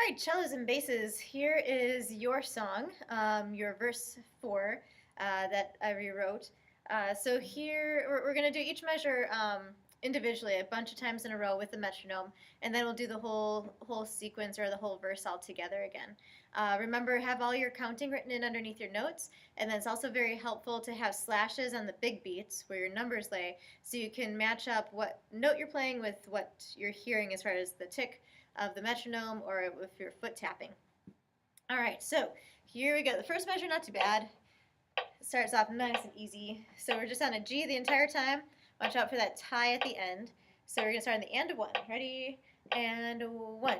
All right, cellos and basses, here is your song, your verse 4 that I rewrote. So here we're going to do each measure individually a bunch of times in a row with the metronome, and then we'll do the whole sequence or the whole verse all together again. Remember, have all your counting written in underneath your notes, and then it's also very helpful to have slashes on the big beats where your numbers lay, so you can match up what note you're playing with what you're hearing as far as the tick of the metronome or if you're foot tapping. All right, so here we go. The first measure, not too bad. It starts off nice and easy. So we're just on a G the entire time. Watch out for that tie at the end. So we're going to start on the and of 1. Ready? And 1.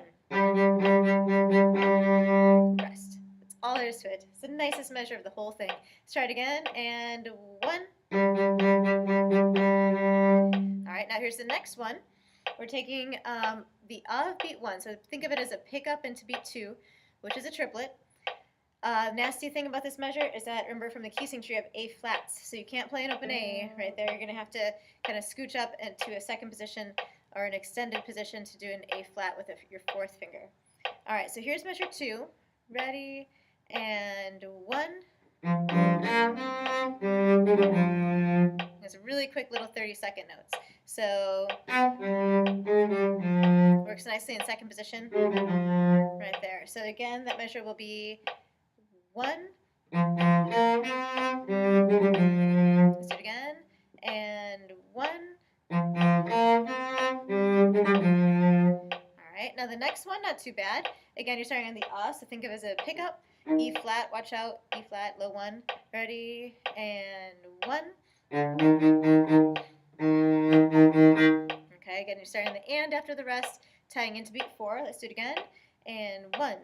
Rest. That's all there is to it. It's the nicest measure of the whole thing. Let's try it again. And 1. All right, now here's the next one. We're taking the of beat 1, so think of it as a pickup into beat 2, which is a triplet. Nasty thing about this measure is that, remember, from the key signature you have A flats, so you can't play an open A right there. You're going to have to kind of scooch up into a second position or an extended position to do an A flat with your fourth finger. All right, so here's measure 2. Ready? And 1. It's a really quick little 30-second notes. So works nicely in second position right there. So again, that measure will be 1. Let's do it again. And 1. All right, now the next one, not too bad. Again, you're starting on the so think of it as a pickup. E flat, watch out, E flat, low 1. Ready? And 1. Okay, again, you're starting the and after the rest, tying into beat 4. Let's do it again. And 1.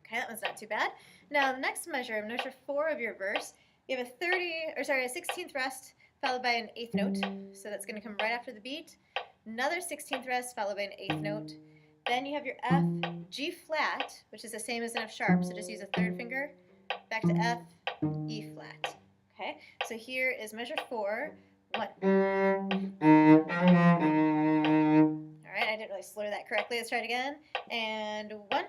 Okay, that one's not too bad. Now, the next measure, measure 4 of your verse, you have a 16th rest followed by an 8th note. So that's going to come right after the beat. Another 16th rest followed by an 8th note. Then you have your F, G flat, which is the same as an F sharp, so just use a third finger. Back to F, E flat. Okay, so here is measure 4, 1. All right, I didn't really slur that correctly. Let's try it again. And 1.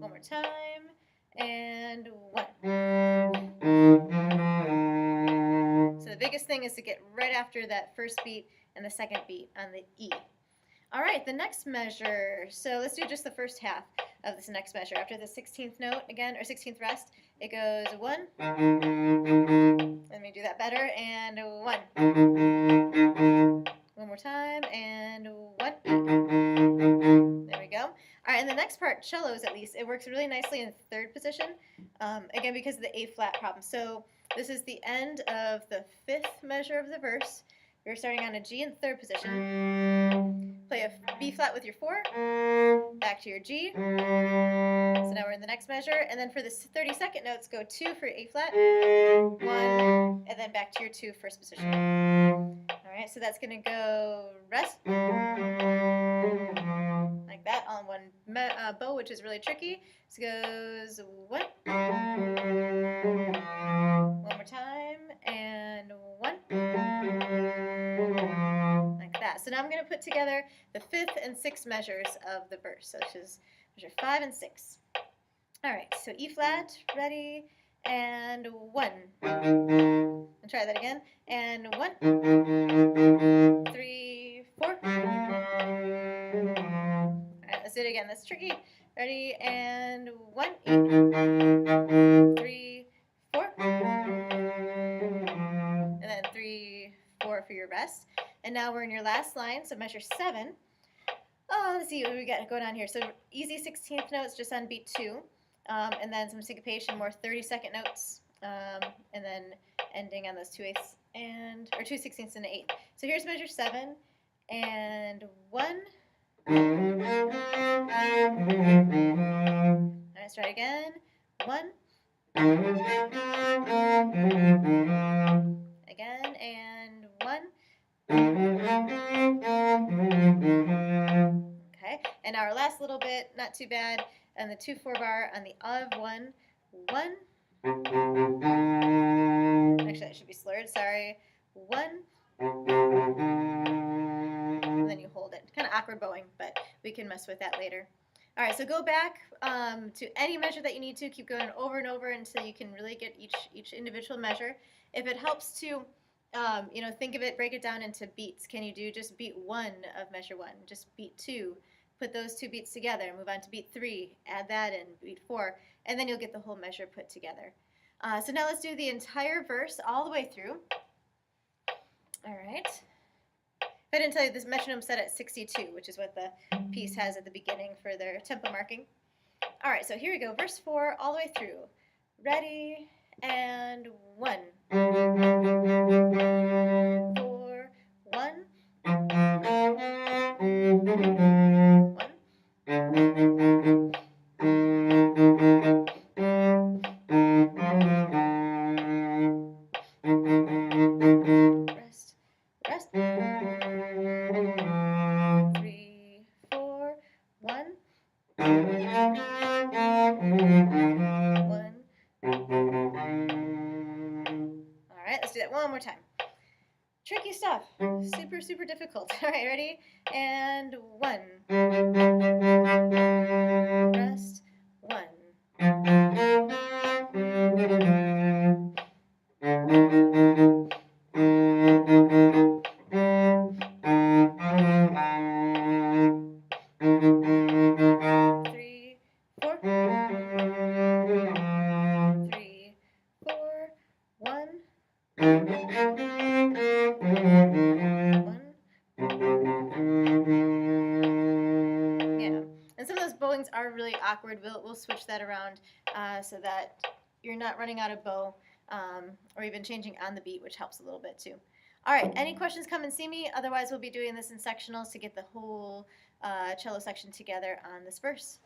One more time. And 1. So the biggest thing is to get right after that first beat and the second beat on the E. All right, the next measure. So let's do just the first half of this next measure. After the 16th note again, or 16th rest, it goes 1. Let me do that better. And 1. One more time. And 1. There we go. All right, and the next part, cellos at least, it works really nicely in third position, again because of the A flat problem. So this is the end of the 5th measure of the verse. You're starting on a G in third position. Play a B flat with your 4, back to your G. So now we're in the next measure, and then for the 32nd notes, go 2 for A flat, 1, and then back to your 2 first position. All right, so that's going to go rest, like that, on one bow, which is really tricky. So it goes 1. One more time, and 1. Like that. So now I'm going to put together the 5th and 6th measures of the verse, so which is measure 5 and 6. All right, so E flat, ready, and 1. And try that again, and 1, 3, 4. All right, let's do it again. That's tricky. Ready, and 1, 3, 4. And then 3, 4 for your rest. And now we're in your last line, so measure 7. Oh, let's see what we got going on here. So easy 16th notes just on beat 2, and then some syncopation, more 30-second notes, and then ending on those 2/8 or 2 16ths and an 8th. So here's measure 7, and 1. Let's try it again. 1. Again, and 1. Okay, and our last little bit, not too bad, and the 2/4 bar on the of 1, 1. Actually, that should be slurred, sorry. 1. awkward bowing, but we can mess with that later. All right, so go back to any measure that you need to. Keep going over and over until you can really get each individual measure. If it helps to, think of it, break it down into beats. Can you do just beat 1 of measure 1, just beat 2, put those 2 beats together, move on to beat 3, add that in, beat 4, and then you'll get the whole measure put together. So now let's do the entire verse all the way through. All right. If I didn't tell you, this metronome's set at 62, which is what the piece has at the beginning for their tempo marking. All right, so here we go. Verse 4 all the way through. Ready, and 1. 4, 1. 1. Rest. 3, 4, 1. 1. All right, let's do that one more time. Tricky stuff. Super, super difficult. All right, ready? And 1. Rest. 1. 3, 4. 3, 4, 1. 1. Yeah, and some of those bowings are really awkward. We'll switch that around so that you're not running out of bow or even changing on the beat, which helps a little bit too. All right, any questions, come and see me. Otherwise, we'll be doing this in sectionals to get the whole cello section together on this verse.